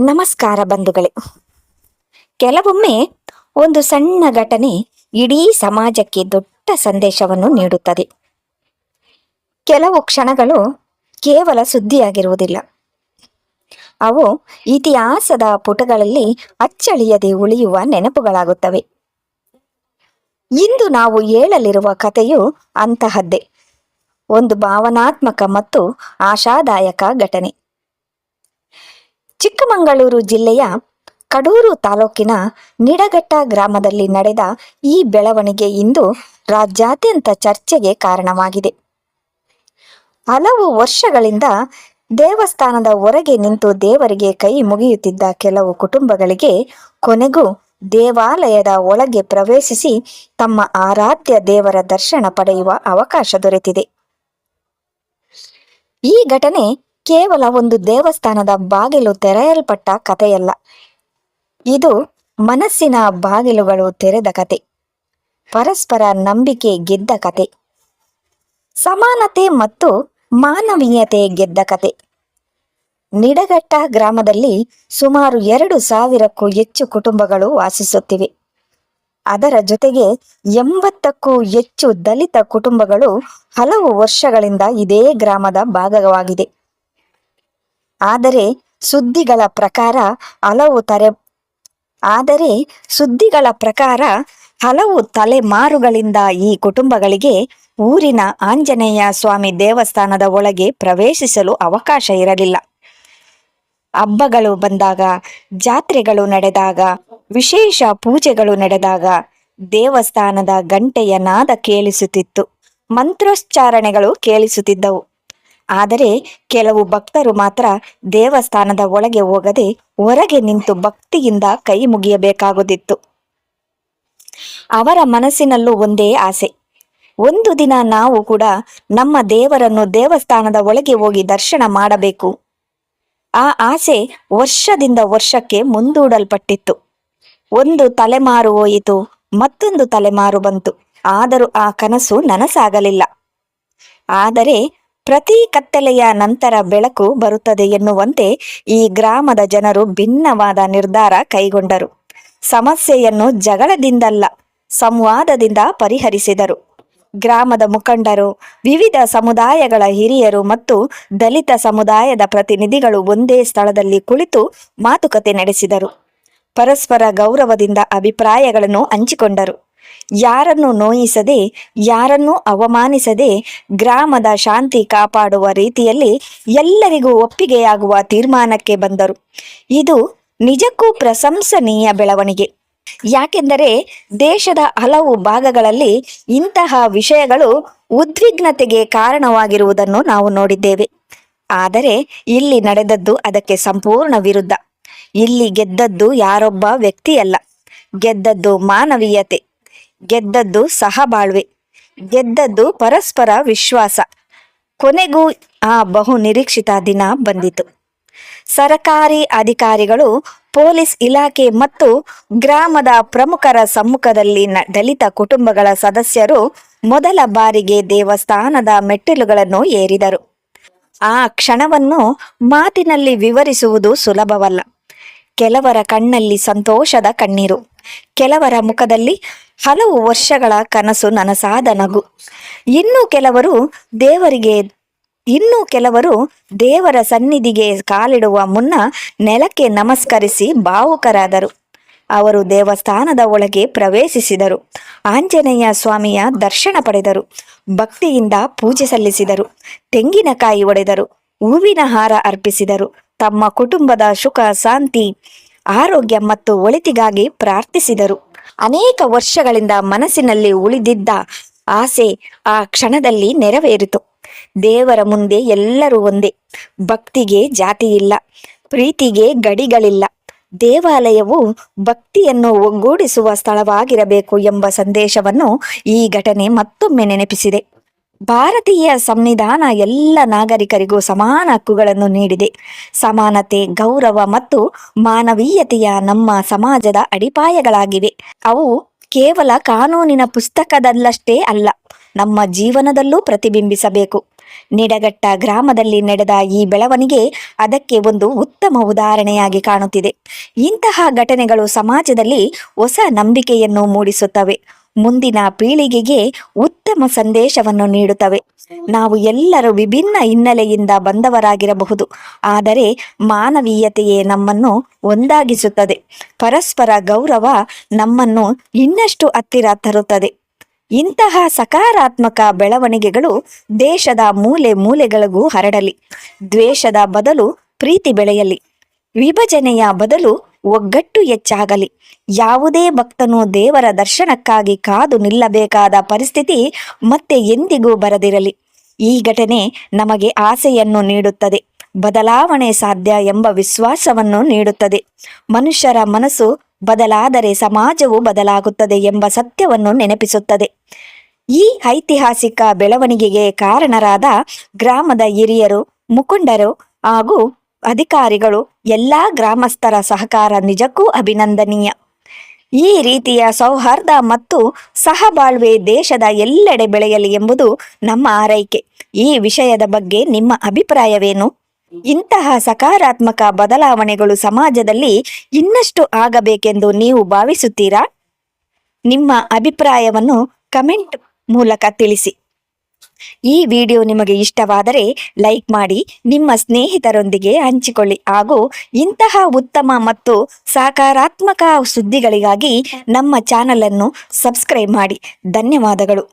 ನಮಸ್ಕಾರ ಬಂಧುಗಳೇ. ಕೆಲವೊಮ್ಮೆ ಒಂದು ಸಣ್ಣ ಘಟನೆ ಇಡೀ ಸಮಾಜಕ್ಕೆ ದೊಡ್ಡ ಸಂದೇಶವನ್ನು ನೀಡುತ್ತದೆ. ಕೆಲವು ಕ್ಷಣಗಳು ಕೇವಲ ಸುದ್ದಿಯಾಗಿರುವುದಿಲ್ಲ, ಅವು ಇತಿಹಾಸದ ಪುಟಗಳಲ್ಲಿ ಅಚ್ಚಳಿಯದೆ ಉಳಿಯುವ ನೆನಪುಗಳಾಗುತ್ತವೆ. ಇಂದು ನಾವು ಹೇಳಲಿರುವ ಕಥೆಯು ಅಂತಹದ್ದೇ, ಒಂದು ಭಾವನಾತ್ಮಕ ಮತ್ತು ಆಶಾದಾಯಕ ಘಟನೆ. ಚಿಕ್ಕಮಗಳೂರು ಜಿಲ್ಲೆಯ ಕಡೂರು ತಾಲೂಕಿನ ನಿಡಘಟ್ಟ ಗ್ರಾಮದಲ್ಲಿ ನಡೆದ ಈ ಬೆಳವಣಿಗೆ ಇಂದು ರಾಜ್ಯಾದ್ಯಂತ ಚರ್ಚೆಗೆ ಕಾರಣವಾಗಿದೆ. ಹಲವು ವರ್ಷಗಳಿಂದ ದೇವಸ್ಥಾನದ ಹೊರಗೆ ನಿಂತು ದೇವರಿಗೆ ಕೈ ಮುಗಿಯುತ್ತಿದ್ದ ಕೆಲವು ಕುಟುಂಬಗಳಿಗೆ ಕೊನೆಗೂ ದೇವಾಲಯದ ಒಳಗೆ ಪ್ರವೇಶಿಸಿ ತಮ್ಮ ಆರಾಧ್ಯ ದೇವರ ದರ್ಶನ ಪಡೆಯುವ ಅವಕಾಶ ದೊರೆತಿದೆ. ಈ ಘಟನೆ ಕೇವಲ ಒಂದು ದೇವಸ್ಥಾನದ ಬಾಗಿಲು ತೆರೆಯಲ್ಪಟ್ಟ ಕಥೆಯಲ್ಲ, ಇದು ಮನಸ್ಸಿನ ಬಾಗಿಲುಗಳು ತೆರೆದ ಕತೆ, ಪರಸ್ಪರ ನಂಬಿಕೆ ಗೆದ್ದ ಕತೆ, ಸಮಾನತೆ ಮತ್ತು ಮಾನವೀಯತೆ ಗೆದ್ದ ಕತೆ. ನಿಡಘಟ್ಟ ಗ್ರಾಮದಲ್ಲಿ ಸುಮಾರು 2,000ಕ್ಕೂ ಹೆಚ್ಚು ಕುಟುಂಬಗಳು ವಾಸಿಸುತ್ತಿವೆ. ಅದರ ಜೊತೆಗೆ 80ಕ್ಕೂ ಹೆಚ್ಚು ದಲಿತ ಕುಟುಂಬಗಳು ಹಲವು ವರ್ಷಗಳಿಂದ ಇದೇ ಗ್ರಾಮದ ಭಾಗವಾಗಿದೆ. ಆದರೆ ಸುದ್ದಿಗಳ ಪ್ರಕಾರ ಹಲವು ತಲೆಮಾರುಗಳಿಂದ ಈ ಕುಟುಂಬಗಳಿಗೆ ಊರಿನ ಆಂಜನೇಯ ಸ್ವಾಮಿ ದೇವಸ್ಥಾನದ ಒಳಗೆ ಪ್ರವೇಶಿಸಲು ಅವಕಾಶ ಇರಲಿಲ್ಲ. ಹಬ್ಬಗಳು ಬಂದಾಗ, ಜಾತ್ರೆಗಳು ನಡೆದಾಗ, ವಿಶೇಷ ಪೂಜೆಗಳು ನಡೆದಾಗ ದೇವಸ್ಥಾನದ ಗಂಟೆಯ ನಾದ ಕೇಳಿಸುತ್ತಿತ್ತು, ಮಂತ್ರೋಚ್ಚಾರಣೆಗಳು ಕೇಳಿಸುತ್ತಿದ್ದವು. ಆದರೆ ಕೆಲವು ಭಕ್ತರು ಮಾತ್ರ ದೇವಸ್ಥಾನದ ಒಳಗೆ ಹೋಗದೆ ಹೊರಗೆ ನಿಂತು ಭಕ್ತಿಯಿಂದ ಕೈ ಮುಗಿಯಬೇಕಾಗುತ್ತಿತ್ತು. ಅವರ ಮನಸ್ಸಿನಲ್ಲೂ ಒಂದೇ ಆಸೆ, ಒಂದು ದಿನ ನಾವು ಕೂಡ ನಮ್ಮ ದೇವರನ್ನು ದೇವಸ್ಥಾನದ ಒಳಗೆ ಹೋಗಿ ದರ್ಶನ ಮಾಡಬೇಕು. ಆ ಆಸೆ ವರ್ಷದಿಂದ ವರ್ಷಕ್ಕೆ ಮುಂದೂಡಲ್ಪಟ್ಟಿತ್ತು. ಒಂದು ತಲೆಮಾರು ಹೋಯಿತು, ಮತ್ತೊಂದು ತಲೆಮಾರು ಬಂತು, ಆದರೂ ಆ ಕನಸು ನನಸಾಗಲಿಲ್ಲ. ಆದರೆ ಪ್ರತಿ ಕತ್ತಲೆಯ ನಂತರ ಬೆಳಕು ಬರುತ್ತದೆ ಎನ್ನುವಂತೆ ಈ ಗ್ರಾಮದ ಜನರು ಭಿನ್ನವಾದ ನಿರ್ಧಾರ ಕೈಗೊಂಡರು. ಸಮಸ್ಯೆಯನ್ನು ಜಗಳದಿಂದಲ್ಲ, ಸಂವಾದದಿಂದ ಪರಿಹರಿಸಿದರು. ಗ್ರಾಮದ ಮುಖಂಡರು, ವಿವಿಧ ಸಮುದಾಯಗಳ ಹಿರಿಯರು ಮತ್ತು ದಲಿತ ಸಮುದಾಯದ ಪ್ರತಿನಿಧಿಗಳು ಒಂದೇ ಸ್ಥಳದಲ್ಲಿ ಕುಳಿತು ಮಾತುಕತೆ ನಡೆಸಿದರು. ಪರಸ್ಪರ ಗೌರವದಿಂದ ಅಭಿಪ್ರಾಯಗಳನ್ನು ಹಂಚಿಕೊಂಡರು. ಯಾರನ್ನು ನೋಯಿಸದೆ, ಯಾರನ್ನೂ ಅವಮಾನಿಸದೆ ಗ್ರಾಮದ ಶಾಂತಿ ಕಾಪಾಡುವ ರೀತಿಯಲ್ಲಿ ಎಲ್ಲರಿಗೂ ಒಪ್ಪಿಗೆಯಾಗುವ ತೀರ್ಮಾನಕ್ಕೆ ಬಂದರು. ಇದು ನಿಜಕ್ಕೂ ಪ್ರಶಂಸನೀಯ ಬೆಳವಣಿಗೆ. ಯಾಕೆಂದರೆ ದೇಶದ ಹಲವು ಭಾಗಗಳಲ್ಲಿ ಇಂತಹ ವಿಷಯಗಳು ಉದ್ವಿಗ್ನತೆಗೆ ಕಾರಣವಾಗಿರುವುದನ್ನು ನಾವು ನೋಡಿದ್ದೇವೆ. ಆದರೆ ಇಲ್ಲಿ ನಡೆದದ್ದು ಅದಕ್ಕೆ ಸಂಪೂರ್ಣ ವಿರುದ್ಧ. ಇಲ್ಲಿ ಗೆದ್ದದ್ದು ಯಾರೊಬ್ಬ ವ್ಯಕ್ತಿಯಲ್ಲ, ಗೆದ್ದದ್ದು ಮಾನವೀಯತೆ, ಗೆದ್ದದ್ದು ಸಹಬಾಳ್ವೆ, ಗೆದ್ದದ್ದು ಪರಸ್ಪರ ವಿಶ್ವಾಸ. ಕೊನೆಗೂ ಆ ಬಹು ನಿರೀಕ್ಷಿತ ದಿನ ಬಂದಿತು. ಸರಕಾರಿ ಅಧಿಕಾರಿಗಳು, ಪೊಲೀಸ್ ಇಲಾಖೆ ಮತ್ತು ಗ್ರಾಮದ ಪ್ರಮುಖರ ಸಮ್ಮುಖದಲ್ಲಿ ದಲಿತ ಕುಟುಂಬಗಳ ಸದಸ್ಯರು ಮೊದಲ ಬಾರಿಗೆ ದೇವಸ್ಥಾನದ ಮೆಟ್ಟಿಲುಗಳನ್ನು ಏರಿದರು. ಆ ಕ್ಷಣವನ್ನು ಮಾತಿನಲ್ಲಿ ವಿವರಿಸುವುದು ಸುಲಭವಲ್ಲ. ಕೆಲವರ ಕಣ್ಣಲ್ಲಿ ಸಂತೋಷದ ಕಣ್ಣೀರು, ಕೆಲವರ ಮುಖದಲ್ಲಿ ಹಲವು ವರ್ಷಗಳ ಕನಸು ನನಸಾದ ನಗು, ಇನ್ನು ಕೆಲವರು ದೇವರ ಸನ್ನಿಧಿಗೆ ಕಾಲಿಡುವ ಮುನ್ನ ನೆಲಕ್ಕೆ ನಮಸ್ಕರಿಸಿ ಭಾವುಕರಾದರು. ಅವರು ದೇವಸ್ಥಾನದ ಒಳಗೆ ಪ್ರವೇಶಿಸಿದರು, ಆಂಜನೇಯ ಸ್ವಾಮಿಯ ದರ್ಶನ ಪಡೆದರು, ಭಕ್ತಿಯಿಂದ ಪೂಜೆ ಸಲ್ಲಿಸಿದರು, ತೆಂಗಿನಕಾಯಿ ಒಡೆದರು, ಹೂವಿನ ಹಾರ ಅರ್ಪಿಸಿದರು, ತಮ್ಮ ಕುಟುಂಬದ ಸುಖ, ಶಾಂತಿ, ಆರೋಗ್ಯ ಮತ್ತು ಒಳಿತಿಗಾಗಿ ಪ್ರಾರ್ಥಿಸಿದರು. ಅನೇಕ ವರ್ಷಗಳಿಂದ ಮನಸ್ಸಿನಲ್ಲಿ ಉಳಿದಿದ್ದ ಆಸೆ ಆ ಕ್ಷಣದಲ್ಲಿ ನೆರವೇರಿತು. ದೇವರ ಮುಂದೆ ಎಲ್ಲರೂ ಒಂದೇ, ಭಕ್ತಿಗೆ ಜಾತಿ ಇಲ್ಲ, ಪ್ರೀತಿಗೆ ಗಡಿಗಳಿಲ್ಲ, ದೇವಾಲಯವು ಭಕ್ತಿಯನ್ನು ಒಗ್ಗೂಡಿಸುವ ಸ್ಥಳವಾಗಿರಬೇಕು ಎಂಬ ಸಂದೇಶವನ್ನು ಈ ಘಟನೆ ಮತ್ತೊಮ್ಮೆ ನೆನಪಿಸಿದೆ. ಭಾರತೀಯ ಸಂವಿಧಾನ ಎಲ್ಲ ನಾಗರಿಕರಿಗೂ ಸಮಾನ ಹಕ್ಕುಗಳನ್ನು ನೀಡಿದೆ. ಸಮಾನತೆ, ಗೌರವ ಮತ್ತು ಮಾನವೀಯತೆಯ ನಮ್ಮ ಸಮಾಜದ ಅಡಿಪಾಯಗಳಾಗಿವೆ. ಅವು ಕೇವಲ ಕಾನೂನಿನ ಪುಸ್ತಕದಲ್ಲಷ್ಟೇ ಅಲ್ಲ, ನಮ್ಮ ಜೀವನದಲ್ಲೂ ಪ್ರತಿಬಿಂಬಿಸಬೇಕು. ನಿಡಘಟ್ಟ ಗ್ರಾಮದಲ್ಲಿ ನಡೆದ ಈ ಬೆಳವಣಿಗೆ ಅದಕ್ಕೆ ಒಂದು ಉತ್ತಮ ಉದಾಹರಣೆಯಾಗಿ ಕಾಣುತ್ತಿದೆ. ಇಂತಹ ಘಟನೆಗಳು ಸಮಾಜದಲ್ಲಿ ಹೊಸ ನಂಬಿಕೆಯನ್ನು ಮೂಡಿಸುತ್ತವೆ, ಮುಂದಿನ ಪೀಳಿಗೆಗೆ ಉತ್ತಮ ಸಂದೇಶವನ್ನು ನೀಡುತ್ತವೆ. ನಾವು ಎಲ್ಲರೂ ವಿಭಿನ್ನ ಹಿನ್ನೆಲೆಯಿಂದ ಬಂದವರಾಗಿರಬಹುದು, ಆದರೆ ಮಾನವೀಯತೆಯೇ ನಮ್ಮನ್ನು ಒಂದಾಗಿಸುತ್ತದೆ. ಪರಸ್ಪರ ಗೌರವ ನಮ್ಮನ್ನು ಇನ್ನಷ್ಟು ಹತ್ತಿರ ತರುತ್ತದೆ. ಇಂತಹ ಸಕಾರಾತ್ಮಕ ಬೆಳವಣಿಗೆಗಳು ದೇಶದ ಮೂಲೆ ಮೂಲೆಗಳಿಗೂ ಹರಡಲಿ. ದ್ವೇಷದ ಬದಲು ಪ್ರೀತಿ ಬೆಳೆಯಲಿ. ವಿಭಜನೆಯ ಬದಲು ಒಗ್ಗಟ್ಟು ಹೆಚ್ಚಾಗಲಿ. ಯಾವುದೇ ಭಕ್ತನು ದೇವರ ದರ್ಶನಕ್ಕಾಗಿ ಕಾದು ನಿಲ್ಲಬೇಕಾದ ಪರಿಸ್ಥಿತಿ ಮತ್ತೆ ಎಂದಿಗೂ ಬರದಿರಲಿ. ಈ ಘಟನೆ ನಮಗೆ ಆಸೆಯನ್ನು ನೀಡುತ್ತದೆ, ಬದಲಾವಣೆ ಸಾಧ್ಯ ಎಂಬ ವಿಶ್ವಾಸವನ್ನು ನೀಡುತ್ತದೆ. ಮನುಷ್ಯರ ಮನಸ್ಸು ಬದಲಾದರೆ ಸಮಾಜವು ಬದಲಾಗುತ್ತದೆ ಎಂಬ ಸತ್ಯವನ್ನು ನೆನಪಿಸುತ್ತದೆ. ಈ ಐತಿಹಾಸಿಕ ಬೆಳವಣಿಗೆಗೆ ಕಾರಣರಾದ ಗ್ರಾಮದ ಹಿರಿಯರು, ಮುಖಂಡರು ಹಾಗೂ ಅಧಿಕಾರಿಗಳು, ಎಲ್ಲಾ ಗ್ರಾಮಸ್ಥರ ಸಹಕಾರ ನಿಜಕ್ಕೂ ಅಭಿನಂದನೀಯ. ಈ ರೀತಿಯ ಸೌಹಾರ್ದ ಮತ್ತು ಸಹಬಾಳ್ವೆ ದೇಶದ ಎಲ್ಲೆಡೆ ಬೆಳೆಯಲಿ ಎಂಬುದು ನಮ್ಮ ಹಾರೈಕೆ. ಈ ವಿಷಯದ ಬಗ್ಗೆ ನಿಮ್ಮ ಅಭಿಪ್ರಾಯವೇನು? ಇಂತಹ ಸಕಾರಾತ್ಮಕ ಬದಲಾವಣೆಗಳು ಸಮಾಜದಲ್ಲಿ ಇನ್ನಷ್ಟು ಆಗಬೇಕೆಂದು ನೀವು ಭಾವಿಸುತ್ತೀರಾ? ನಿಮ್ಮ ಅಭಿಪ್ರಾಯವನ್ನು ಕಮೆಂಟ್ ಮೂಲಕ ತಿಳಿಸಿ. ಈ ವಿಡಿಯೋ ನಿಮಗೆ ಇಷ್ಟವಾದರೆ ಲೈಕ್ ಮಾಡಿ, ನಿಮ್ಮ ಸ್ನೇಹಿತರೊಂದಿಗೆ ಹಂಚಿಕೊಳ್ಳಿ ಹಾಗೂ ಇಂತಹ ಉತ್ತಮ ಮತ್ತು ಸಕಾರಾತ್ಮಕ ಸುದ್ದಿಗಳಿಗಾಗಿ ನಮ್ಮ ಚಾನಲ್ ಅನ್ನು ಸಬ್ಸ್ಕ್ರೈಬ್ ಮಾಡಿ. ಧನ್ಯವಾದಗಳು.